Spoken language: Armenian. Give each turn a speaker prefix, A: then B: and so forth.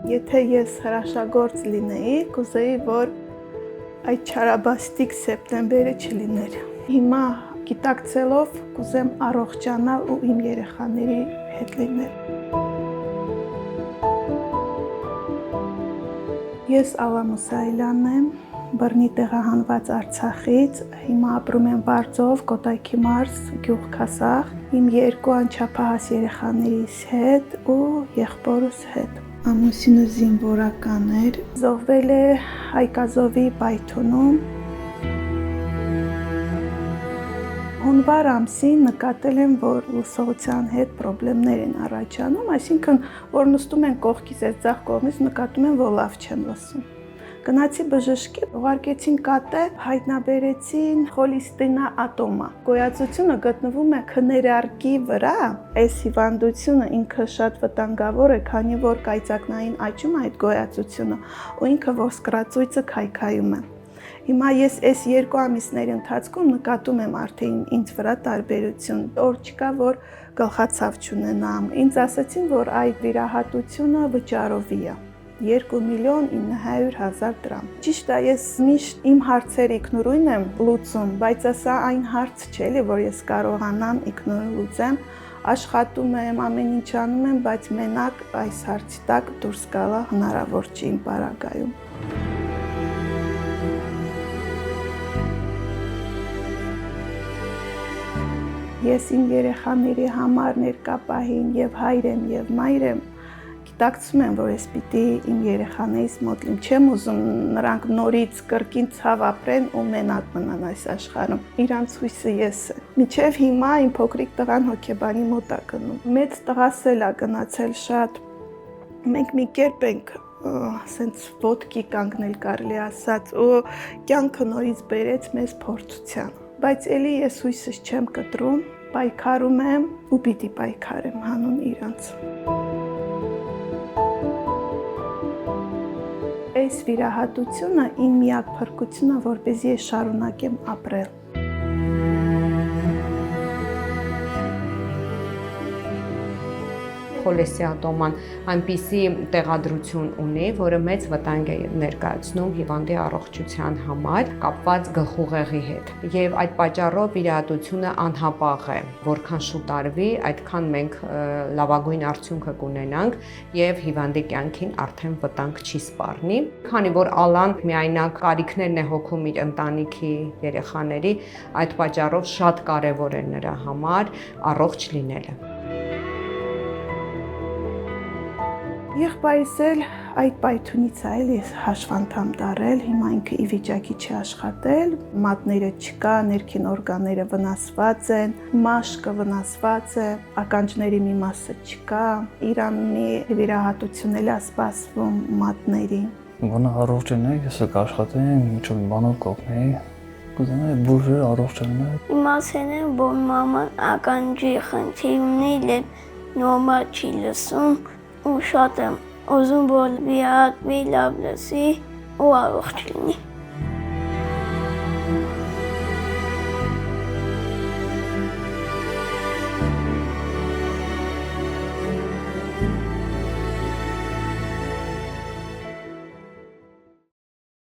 A: Եթե ես հրաշագործ լինեի, կուզեի, որ այդ չարաբաստիկ սեպտեմբերը չլիներ։ Հիմա գիտակցելով կուզեմ առողջանալ ու իմ երեխաների հետ լինել։ Ես Ալա Մուսայելյանն եմ, բռնի տեղահանված Արցախից, հիմա ապրում եմ Վարձով, Կոտայքի մարզ, գյուղ Քասախ, իմ 2 անչափահաս երեխաներիս հետ ու եղբորս հետ։ Ամուսինը զինվորական էր, զոհվել է Հայկազովի Բայթունում։ Հունվար ամսին նկատել եմ, որ լուսողության հետ խնդիրներ են առաջանում, այսինքն, որ նստում են կողքից այս ձախ կողմից, նկատում եմ, որ լավ չեմ լսում։ Գնացի բժշկի, ուղարկեցին կատե, հայտնաբերեցին խոլիստինա ատոմա։ Գոյացությունը գտնվում է քներարկի վրա, այս հիվանդությունը ինքը շատ վտանգավոր է, քանի որ կայծակնային աճում է այդ գոյացությունը, ու ինքը ոսկրածույցը քայքայում է։ Հիմա ես այս 2 ամիսների ընթացքում նկատում եմ արդեն ինձ վրա տարբերություն, օր չկա, որ գլխացավ չունենամ։ Ինձ ասացին, որ այդ վիրահատությունը վճարովի է։ 2.900.000 դրամ։ Ճիշտ է, ես միշտ իմ հարցերը ինքնուրույն եմ լուծում, բայց սա այն հարց չէ, որ ես կարողանամ ինքնուրույն լուծեմ, աշխատում եմ, ամեն ինչ անում եմ, բայց մենակ այս հարցի տակ դուրս գալը հնարավոր չի իմ պարագայում։ Ես իմ երեխաների համար ներկապահին եւ հայր եմ եւ մայր եմ, գիտակցում եմ, որ ես պիտի իմ երեխաներիս մոտ լինեմ, չեմ ուզում նրանք նորից կրկին ցավ ապրեն ու մենակ մնան այս աշխարհում։ Իրանց հույսը ես եմ։ Մինչեւ հիմա իմ փոքրիկ տղան հոգեբանի մոտ է գնում։ Մեծ տղաս էլ է գնացել շատ։ Մենք մի կերպ ենք ասենց ոտքի կանգնել կարելի ասած ու կյանքը նորից բերեց մեզ փորձության։ Բայց ելի ես հույսս չեմ կտրում, պայքարում եմ ու պիտի պայքարեմ հանուն իրանց։ Այս վիրահատությունը իմ միակ փրկությունը, որպեսզի ես շարունակեմ ապրել։
B: Խոլեսիատոման այնպիսի տեղադրություն ունի, որը մեծ վտանգ է ներկայացնում հիվանդի առողջության համար, կապված գլխուղեղի հետ։ Եվ այդ պատճառով վիրահատությունը անհապաղ է, որքան շուտ արվի, այդքան մենք լավագույն արդյունքը կունենանք եւ հիվանդի կյանքին արդեն վտանգ չի սպառնի։ Քանի որ Ալան միայնակ կարիքներն է հոգում իր ընտանիքի երեխաների, այդ պատճառով շատ կարեւոր է նրա համար առողջ լինելը։
A: Եղբայրս էլ այդ պայթունից այլ ես հաշվանդամ դարել, հիմա ինքը ի վիճակի չի աշխատել, մատները չկա, ներքին օրգանները վնասված են, մաշկը վնասված է, ականջների մի մասը չկա, իրան մի վիրահատություն էլ է սպասվում մատներին։
C: Գոնե առողջ լինեի, ես կաշխատեի, միջով բանով կօգնեի, կուզենայի բուժել, առողջ լինել։
D: Իմացել եմ, որ մաման ականջի խնդիր ունի, նորմալ չի լսում, ու շատ եմ ուզում, որ վիրահատվի, լավ լսի ու առողջ լինի։